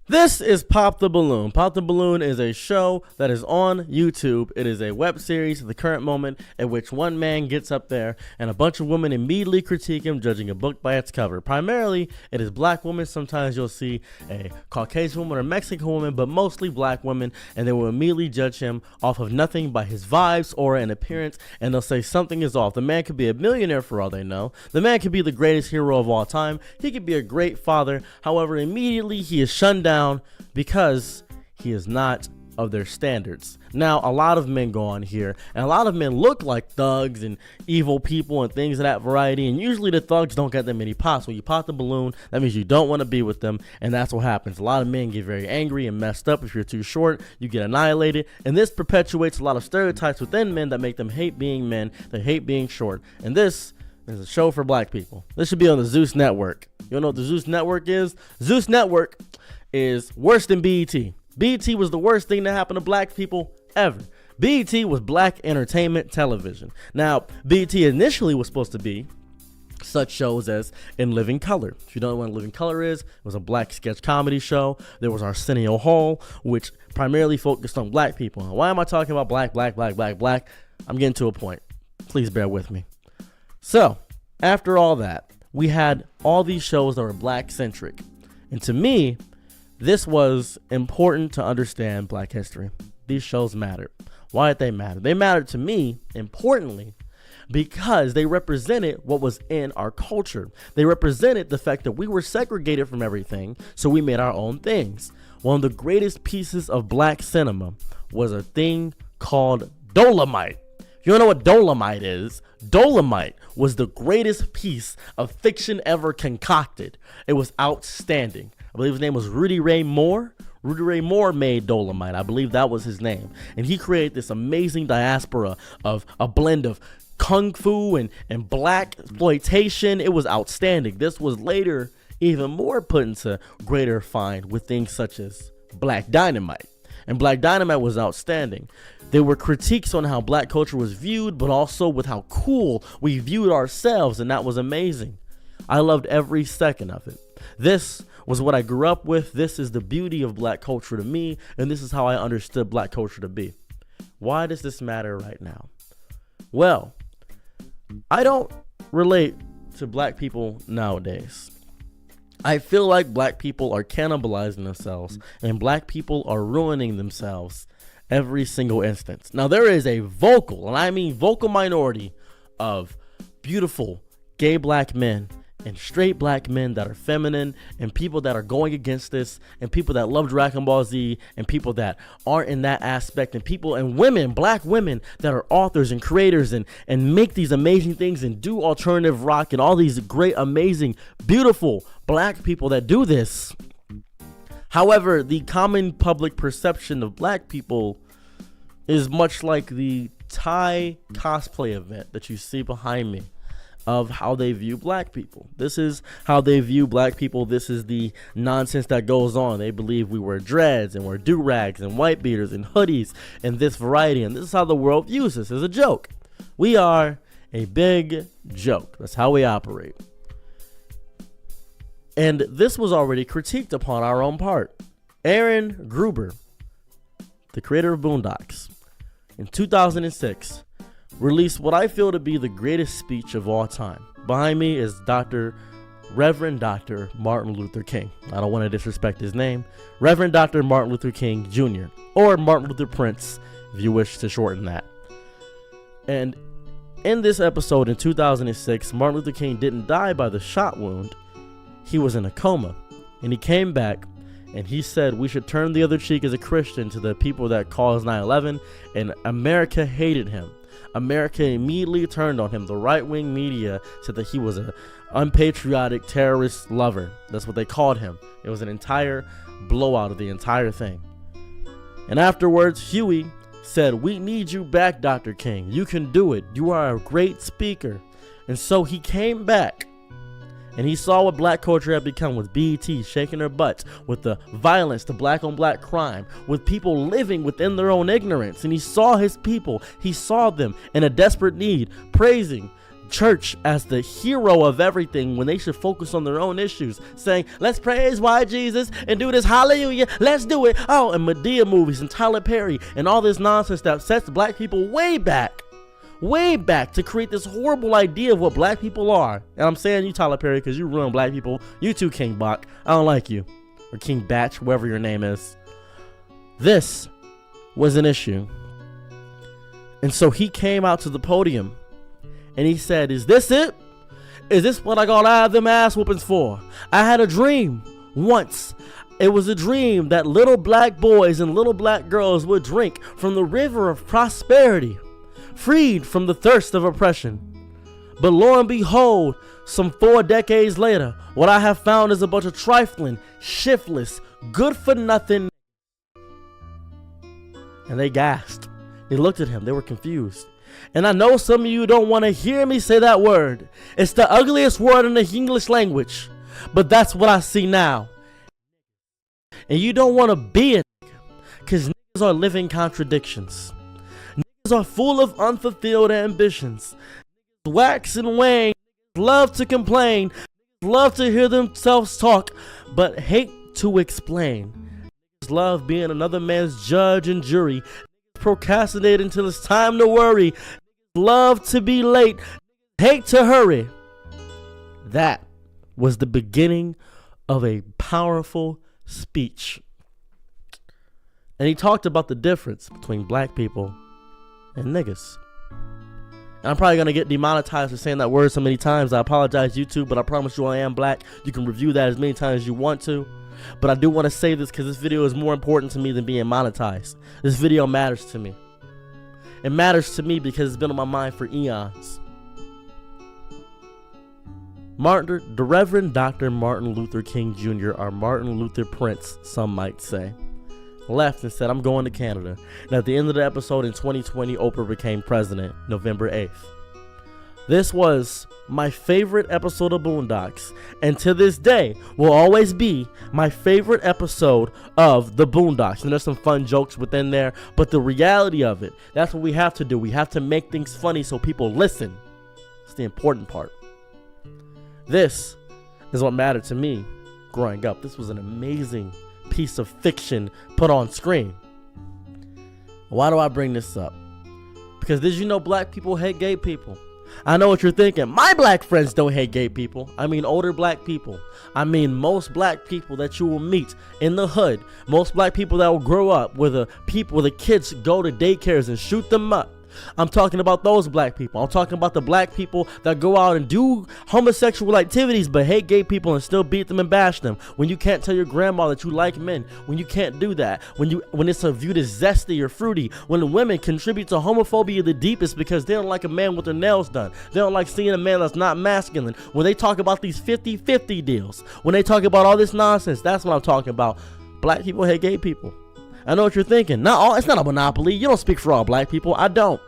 This is Pop the Balloon. Pop the Balloon is a show that is on YouTube. It is a web series at the current moment in which one man gets up there and a bunch of women immediately critique him, judging a book by its cover. Primarily, it is black women. Sometimes you'll see a Caucasian woman or Mexican woman, but mostly black women, and they will immediately judge him off of nothing by his vibes or an appearance, and they'll say something is off. The man could be a millionaire for all they know. The man could be the greatest hero of all time. He could be a great father. However, immediately he is shunned down because he is not of their standards. Now, a lot of men go on here, and a lot of men look like thugs and evil people and things of that variety, and usually the thugs don't get that many pops. When you pop the balloon, that means you don't want to be with them, and that's what happens. A lot of men get very angry and messed up. If you're too short, you get annihilated, and this perpetuates a lot of stereotypes within men that make them hate being men, they hate being short, and this is a show for black people. This should be on the Zeus Network. You know what the Zeus Network is? Zeus Network is worse than BET. BET was the worst thing that happened to black people ever. BET was black entertainment television. Now, BET initially was supposed to be such shows as In Living Color. If you don't know what In Living Color is, it was a black sketch comedy show. There was Arsenio Hall, which primarily focused on black people. Now, why am I talking about black? I'm getting to a point. Please bear with me. So, after all that, we had all these shows that were black-centric. And to me, this was important to understand black history. These shows mattered. Why did they matter? They mattered to me, importantly, because they represented what was in our culture. They represented the fact that we were segregated from everything, so we made our own things. One of the greatest pieces of black cinema was a thing called Dolomite. You don't know what Dolomite is? Dolomite was the greatest piece of fiction ever concocted. It was outstanding. I believe his name was Rudy Ray Moore. Rudy Ray Moore made Dolomite. I believe that was his name. And he created this amazing diaspora of a blend of kung fu and black exploitation. It was outstanding. This was later even more put into greater fine with things such as Black Dynamite. And Black Dynamite was outstanding. There were critiques on how black culture was viewed, but also with how cool we viewed ourselves, and that was amazing. I loved every second of it. This was what I grew up with. This is the beauty of black culture to me, and this is how I understood black culture to be. Why does this matter right now? Well, I don't relate to black people nowadays. I feel like black people are cannibalizing themselves, and black people are ruining themselves every single instance. Now, there is a vocal, and I mean vocal minority of beautiful gay black men and straight black men that are feminine, and people that are going against this, and people that love Dragon Ball Z, and people that aren't in that aspect, and people and women, black women that are authors and creators and make these amazing things and do alternative rock and all these great, amazing, beautiful black people that do this. However, the common public perception of black people is much like the Thai cosplay event that you see behind me, of how they view black people. This is how they view black people. This is the nonsense that goes on. They believe we wear dreads and wear do-rags and white beaters and hoodies and this variety. And this is how the world views us, as a joke. We are a big joke. That's how we operate. And this was already critiqued upon our own part. Aaron Gruber, the creator of Boondocks, in 2006, released what I feel to be the greatest speech of all time. Behind me is Reverend Dr. Martin Luther King. I don't want to disrespect his name. Reverend Dr. Martin Luther King Jr. or Martin Luther Prince, if you wish to shorten that. And in this episode in 2006, Martin Luther King didn't die by the shot wound. He was in a coma, and he came back, and he said we should turn the other cheek as a Christian to the people that caused 9/11, and America hated him. America immediately turned on him. The right-wing media said that he was an unpatriotic terrorist lover. That's what they called him. It was an entire blowout of the entire thing. And afterwards, Huey said, "We need you back, Dr. King. You can do it. You are a great speaker." And so he came back. And he saw what black culture had become, with BET shaking their butts, with the violence, the black on black crime, with people living within their own ignorance. And he saw his people. He saw them in a desperate need, praising church as the hero of everything when they should focus on their own issues, saying, let's praise white Jesus and do this, hallelujah, let's do it. Oh, and Medea movies and Tyler Perry and all this nonsense that sets black people way back to create this horrible idea of what black people are. And I'm saying you, Tyler Perry, because you ruin black people. You too, King Bach. I don't like you. Or King Batch, whatever your name is. This was an issue. And so he came out to the podium and he said, is this it? Is this what I got out of them ass whoopings for? I had a dream once. It was a dream that little black boys and little black girls would drink from the river of prosperity, freed from the thirst of oppression. But lo and behold, some 4 decades later, what I have found is a bunch of trifling, shiftless, good-for-nothing. And they gasped. They looked at him. They were confused. And I know some of you don't want to hear me say that word. It's the ugliest word in the English language. But that's what I see now. And you don't want to be a nigga, because niggas are living contradictions. Niggas are full of unfulfilled ambitions. Niggas wax and wane. Niggas love to complain. Niggas love to hear themselves talk, but hate to explain. Niggas love being another man's judge and jury. Procrastinate until it's time to worry. Love to be late. Hate to hurry. That was the beginning of a powerful speech. And he talked about the difference between black people and niggas. And I'm probably going to get demonetized for saying that word so many times. I apologize, YouTube, but I promise you I am black. You can review that as many times as you want to. But I do want to say this because this video is more important to me than being monetized. This video matters to me. It matters to me because it's been on my mind for eons. The Reverend Dr. Martin Luther King Jr., or Martin Luther Prince, some might say, left and said, I'm going to Canada. And at the end of the episode in 2020, Oprah became president, November 8th. This was my favorite episode of Boondocks, and to this day will always be my favorite episode of the Boondocks. And there's some fun jokes within there, but the reality of it, that's what we have to do. We have to make things funny so people listen. It's the important part. This is what mattered to me growing up. This was an amazing piece of fiction put on screen. Why do I bring this up? Because did you know black people hate gay people? I know what you're thinking. My black friends don't hate gay people. I mean older black people. I mean most black people that you will meet in the hood. Most black people that will grow up where the kids go to daycares and shoot them up. I'm talking about those black people. I'm talking about the black people that go out and do homosexual activities but hate gay people and still beat them and bash them. When you can't tell your grandma that you like men, when you can't do that, when it's viewed as zesty or fruity, when women contribute to homophobia the deepest because they don't like a man with their nails done. They don't like seeing a man that's not masculine. When they talk about these 50-50 deals, when they talk about all this nonsense, that's what I'm talking about. Black people hate gay people. I know what you're thinking. It's not a monopoly. You don't speak for all black people. I don't.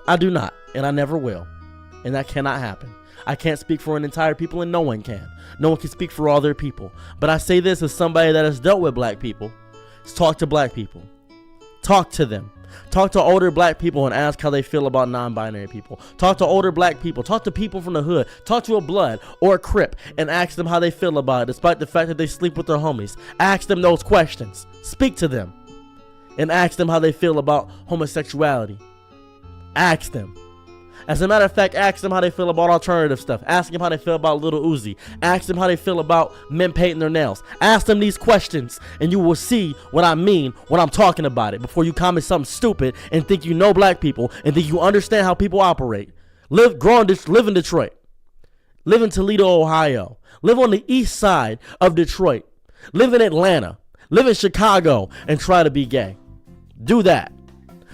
I do not, and I never will. And that cannot happen. I can't speak for an entire people, and no one can. No one can speak for all their people. But I say this as somebody that has dealt with black people. Talk to black people. Talk to them. Talk to older black people and ask how they feel about non-binary people. Talk to older black people. Talk to people from the hood. Talk to a blood or a crip and ask them how they feel about it, despite the fact that they sleep with their homies. Ask them those questions. Speak to them and ask them how they feel about homosexuality. Ask them. As a matter of fact, ask them how they feel about alternative stuff. Ask them how they feel about Little Uzi. Ask them how they feel about men painting their nails. Ask them these questions and you will see what I mean when I'm talking about it before you comment something stupid and think you know black people and think you understand how people operate. Live in Detroit. Live in Toledo, Ohio. Live on the east side of Detroit. Live in Atlanta. Live in Chicago and try to be gay. Do that.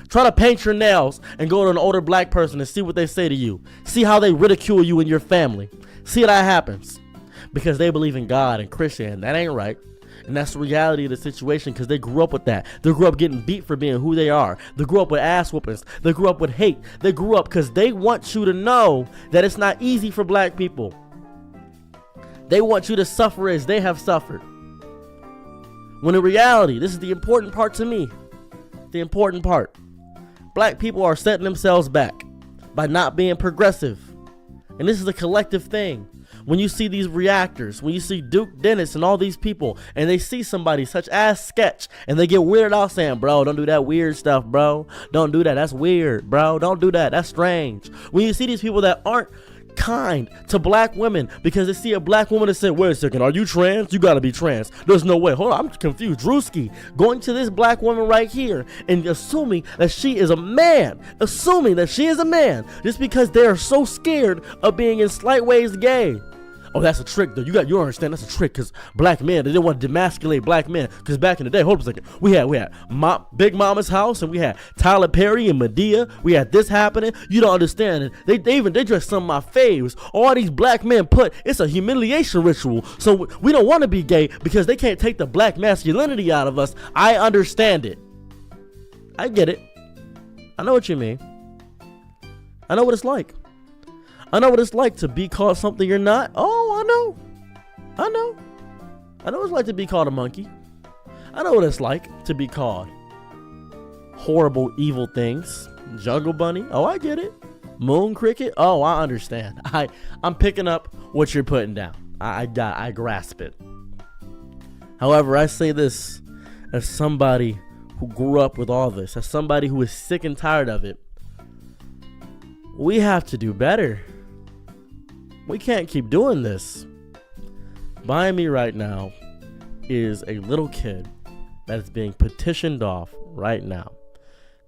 Try to paint your nails and go to an older black person and see what they say to you. See how they ridicule you and your family. See how that happens. Because they believe in God and Christian. That ain't right. And that's the reality of the situation because they grew up with that. They grew up getting beat for being who they are. They grew up with ass whoopings. They grew up with hate. They grew up because they want you to know that it's not easy for black people. They want you to suffer as they have suffered. When in reality, this is the important part to me. The important part. Black people are setting themselves back by not being progressive, And this is a collective thing. When you see these reactors, when you see Duke Dennis and all these people, and they see somebody such as Sketch, and they get weirded out saying, bro, don't do that weird stuff, bro. Don't do that. That's weird, bro. Don't do that. That's strange. When you see these people that aren't kind to black women because they see a black woman and say, wait a second, are you trans? You gotta be trans. There's no way. Hold on, I'm confused. Drewski going to this black woman right here and assuming that she is a man, just because they are so scared of being in slight ways gay. Oh, that's a trick though. You understand that's a trick because black men, they didn't want to demasculate black men. Because back in the day, hold on a second, we had Big Mama's house, and we had Tyler Perry and Medea. We had this happening. You don't understand it. They dressed some of my faves. All these black men it's a humiliation ritual. So we don't want to be gay because they can't take the black masculinity out of us. I understand it. I get it. I know what you mean. I know what it's like. I know what it's like to be called something you're not. Oh, I know what it's like to be called a monkey. I know what it's like to be called horrible, evil things. Jungle bunny. Oh, I get it. Moon cricket. Oh, I understand. I'm picking up what you're putting down. I grasp it. However, I say this as somebody who grew up with all this, as somebody who is sick and tired of it. We have to do better. We can't keep doing this. Behind me right now is a little kid that is being petitioned off right now.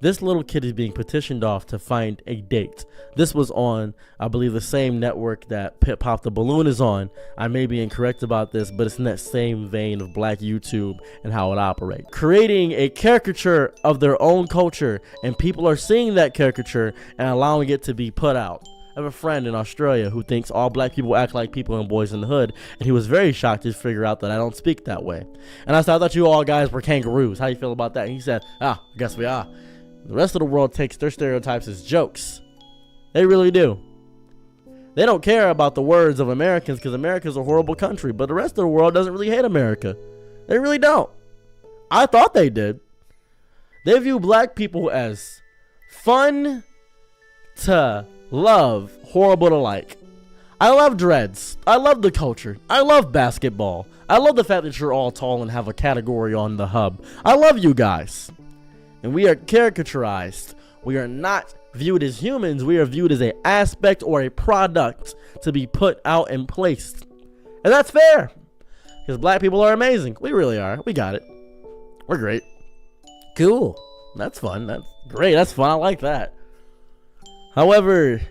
This little kid is being petitioned off to find a date. This was on, I believe, the same network that Pop The Ballon is on. I may be incorrect about this, but it's in that same vein of black YouTube and how it operates. Creating a caricature of their own culture, and people are seeing that caricature and allowing it to be put out. I have a friend in Australia who thinks all black people act like people in Boys in the Hood, and he was very shocked to figure out that I don't speak that way. And I said, I thought you all guys were kangaroos. How do you feel about that? And he said, I guess we are. The rest of the world takes their stereotypes as jokes. They really do. They don't care about the words of Americans because America's a horrible country, but the rest of the world doesn't really hate America. They really don't. I thought they did. They view black people as fun to love, horrible to like. I love dreads. I love the culture. I love basketball. I love the fact that you're all tall and have a category on the hub. I love you guys. And we are caricaturized. We are not viewed as humans. We are viewed as an aspect or a product to be put out and placed. And that's fair. Because black people are amazing. We really are. We got it. We're great. Cool. That's fun. That's great. That's fun. I like that. However,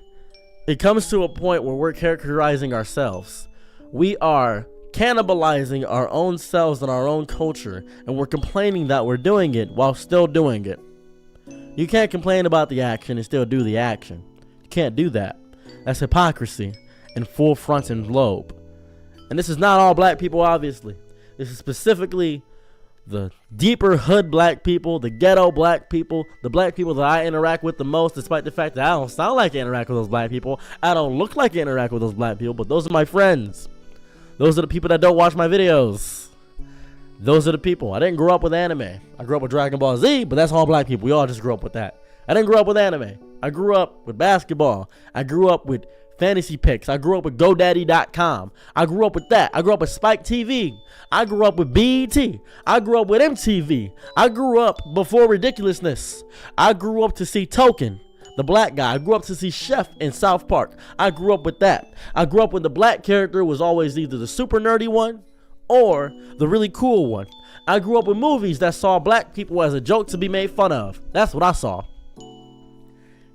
it comes to a point where we're characterizing ourselves. We are cannibalizing our own selves and our own culture, and we're complaining that we're doing it while still doing it. You can't complain about the action and still do the action. You can't do that. That's hypocrisy in full front and lobe. And this is not all black people, obviously. This is specifically the deeper hood black people, the ghetto black people, the black people that I interact with the most, despite the fact that I don't sound like I interact with those black people. I don't look like I interact with those black people, but those are my friends. Those are the people that don't watch my videos. Those are the people. I didn't grow up with anime. I grew up with Dragon Ball Z, but that's all black people. We all just grew up with that. I didn't grow up with anime. I grew up with basketball. I grew up with fantasy picks. I grew up with GoDaddy.com. I grew up with that. I grew up with Spike TV. I grew up with BET. I grew up with MTV. I grew up before ridiculousness. I grew up to see Token, the black guy. I grew up to see Chef in South Park. I grew up with that. I grew up when the black character was always either the super nerdy one or the really cool one. I grew up with movies that saw black people as a joke to be made fun of. That's what I saw.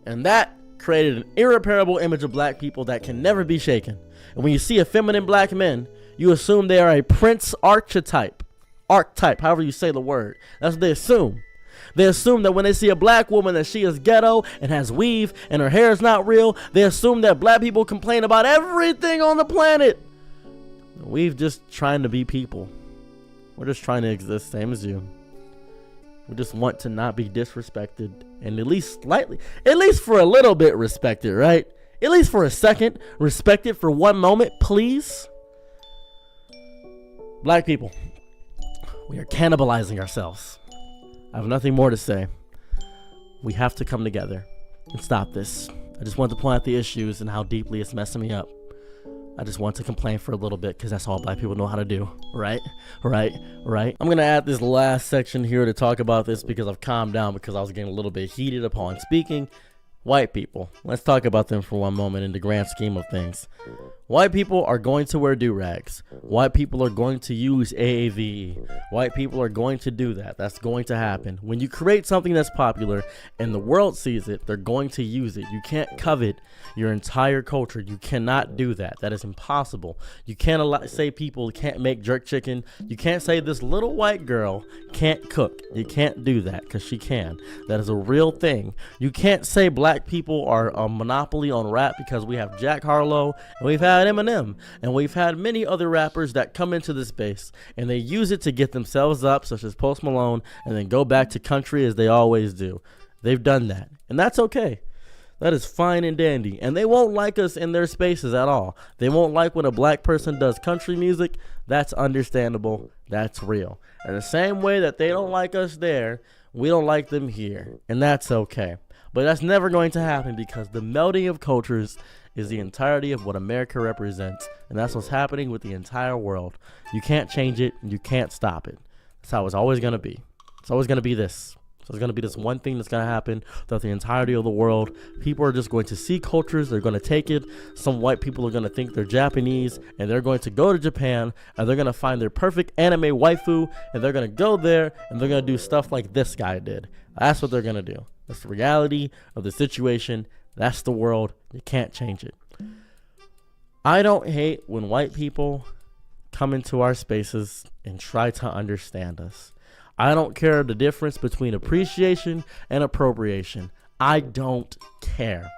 And that created an irreparable image of black people that can never be shaken. And when you see effeminate black men, you assume they are a prince archetype, however you say the word. That's what they assume. They assume that when they see a black woman that she is ghetto and has weave and her hair is not real, they assume that black people complain about everything on the planet. We've just trying to be people. We're just trying to exist same as you. We just want to not be disrespected and at least slightly, at least for a little bit respected, right? At least for a second, respected for one moment, please. Black people, we are cannibalizing ourselves. I have nothing more to say. We have to come together and stop this. I just want to point out the issues and how deeply it's messing me up. I just want to complain for a little bit because that's all black people know how to do. Right? I'm going to add this last section here to talk about this because I've calmed down because I was getting a little bit heated upon speaking. White people. Let's talk about them for one moment in the grand scheme of things. White people are going to wear do-rags. White people are going to use AAVE. White people are going to do that. That's going to happen. When you create something that's popular and the world sees it, they're going to use it. You can't covet your entire culture. You cannot do that. That is impossible. You can't say people can't make jerk chicken. You can't say this little white girl can't cook. You can't do that because she can. That is a real thing. You can't say black people are a monopoly on rap because we have Jack Harlow and we've had Eminem and we've had many other rappers that come into this space and they use it to get themselves up, such as Post Malone, and then go back to country as they always do. They've done that, and that's okay. That is fine and dandy, and they won't like us in their spaces at all. They won't like when a black person does country music. That's understandable. That's real. And the same way that they don't like us there, we don't like them here, and that's okay. But that's never going to happen because the melding of cultures is the entirety of what America represents, and that's what's happening with the entire world. You can't change it, and you can't stop it. That's how it's always going to be. It's always going to be this. So it's going to be this one thing that's going to happen throughout the entirety of the world. People are just going to see cultures. They're going to take it. Some white people are going to think they're Japanese, and they're going to go to Japan, and they're going to find their perfect anime waifu, and they're going to go there, and they're going to do stuff like this guy did. That's what they're going to do. That's the reality of the situation. That's the world. You can't change it. I don't hate when white people come into our spaces and try to understand us. I don't care the difference between appreciation and appropriation. I don't care.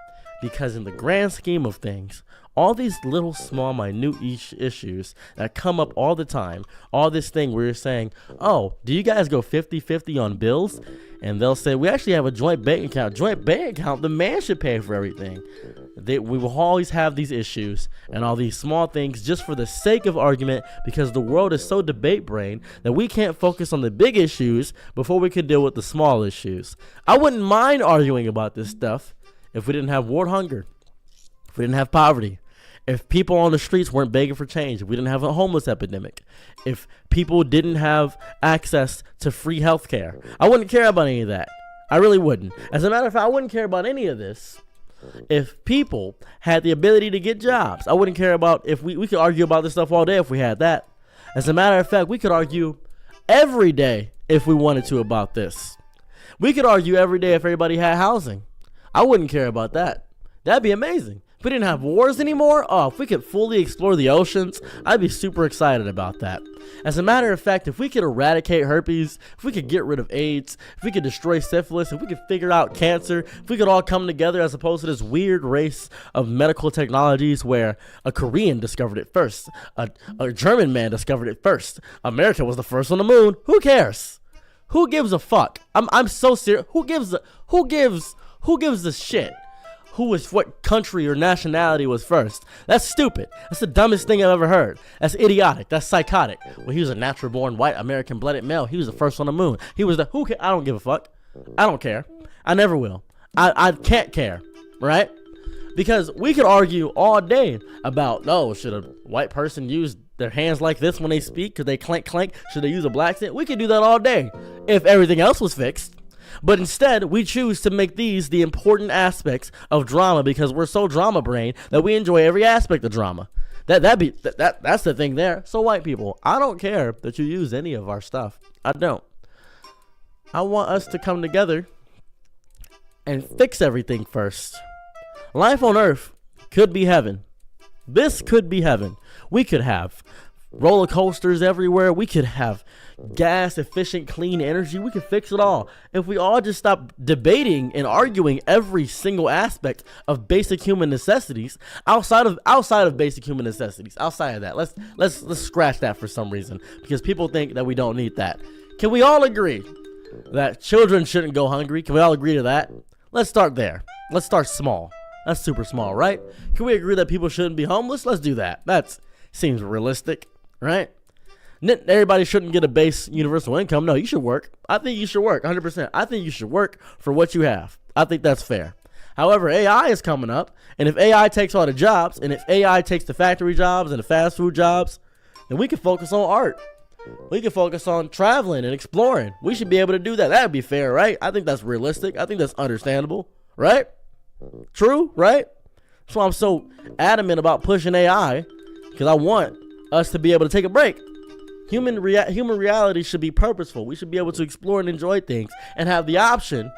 Because in the grand scheme of things, all these little small minute issues that come up all the time, all this thing where you're saying, oh, do you guys go 50-50 on bills? And they'll say, we actually have a joint bank account. Joint bank account, the man should pay for everything. We will always have these issues and all these small things just for the sake of argument, because the world is so debate brain that we can't focus on the big issues before we can deal with the small issues. I wouldn't mind arguing about this stuff if we didn't have war hunger, if we didn't have poverty, if people on the streets weren't begging for change, if we didn't have a homeless epidemic, if people didn't have access to free health care. I wouldn't care about any of that. I really wouldn't. As a matter of fact, I wouldn't care about any of this if people had the ability to get jobs. I wouldn't care about if we could argue about this stuff all day if we had that. As a matter of fact, we could argue every day if we wanted to about this. We could argue every day if everybody had housing. I wouldn't care about that. That'd be amazing. If we didn't have wars anymore, if we could fully explore the oceans, I'd be super excited about that. As a matter of fact, if we could eradicate herpes, if we could get rid of AIDS, if we could destroy syphilis, if we could figure out cancer, if we could all come together as opposed to this weird race of medical technologies where a Korean discovered it first, a German man discovered it first, America was the first on the moon, who cares? Who gives a fuck? I'm so serious. Who gives a shit? What country or nationality was first? That's stupid. That's the dumbest thing I've ever heard. That's idiotic. That's psychotic. Well, he was a natural born white American blooded male. He was the first on the moon. He was I don't give a fuck. I don't care. I never will. I can't care. Right? Because we could argue all day about, should a white person use their hands like this when they speak? Could they clank clank? Should they use a black accent? We could do that all day if everything else was fixed. But instead, we choose to make these the important aspects of drama because we're so drama brain that we enjoy every aspect of drama. That's the thing there. So white people, I don't care that you use any of our stuff. I don't. I want us to come together and fix everything first. Life on Earth could be heaven. This could be heaven. We could have roller coasters everywhere. We could have gas efficient clean energy. We could fix it all if we all just stop debating and arguing every single aspect of basic human necessities outside of basic human necessities. Outside of that, let's scratch that for some reason because people think that we don't need that. Can we all agree that children shouldn't go hungry? Can we all agree to that? Let's start there. Let's start small. That's super small, right? Can we agree that people shouldn't be homeless? Let's do that. That seems realistic, right? Everybody shouldn't get a base universal income. No, you should work. I think you should work 100%. I think you should work for what you have. I think that's fair. However, AI is coming up, and if AI takes all the jobs, and if AI takes the factory jobs and the fast food jobs, then we can focus on art. We can focus on traveling and exploring. We should be able to do that. That would be fair, right? I think that's realistic. I think that's understandable, right? True, right? That's why I'm so adamant about pushing AI, because I want us to be able to take a break. Human reality should be purposeful. We should be able to explore and enjoy things and have the option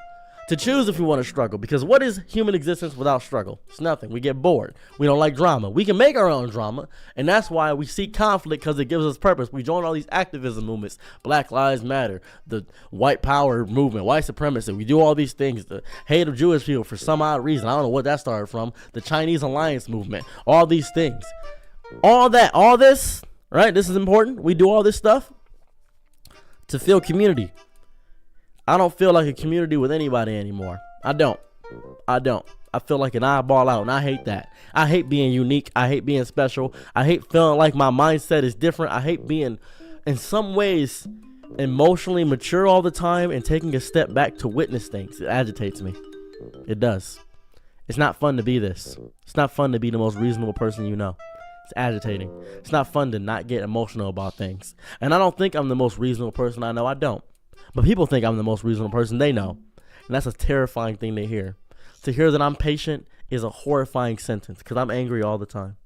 to choose if we want to struggle. Because what is human existence without struggle? It's nothing. We get bored. We don't like drama. We can make our own drama, and that's why we seek conflict, because it gives us purpose. We join all these activism movements, Black Lives Matter, the white power movement, white supremacy. We do all these things, the hate of Jewish people for some odd reason. I don't know what that started from. The Chinese alliance movement, all these things. All this, right? This is important. We do all this stuff to feel community. I don't feel like a community with anybody anymore. I don't. I feel like an eyeball out, and I hate that. I hate being unique. I hate being special. I hate feeling like my mindset is different. I hate being, in some ways, emotionally mature all the time and taking a step back to witness things. It agitates me. It does. It's not fun to be this. It's not fun to be the most reasonable person you know. It's agitating. It's not fun to not get emotional about things. And I don't think I'm the most reasonable person I know. I don't. But people think I'm the most reasonable person they know. And that's a terrifying thing to hear. To hear that I'm patient is a horrifying sentence, because I'm angry all the time.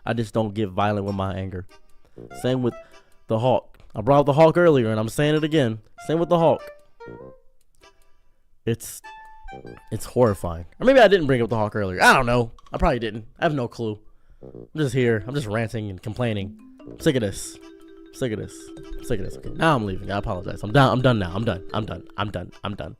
I just don't get violent with my anger. Same with the Hulk. I brought up the Hulk earlier, and I'm saying it again. Same with the Hulk. It's horrifying. Or maybe I didn't bring up the Hulk earlier. I don't know. I probably didn't. I have no clue. I'm just here. I'm just ranting and complaining. I'm sick of this. Okay, now I'm leaving. I apologize. I'm done now. I'm done.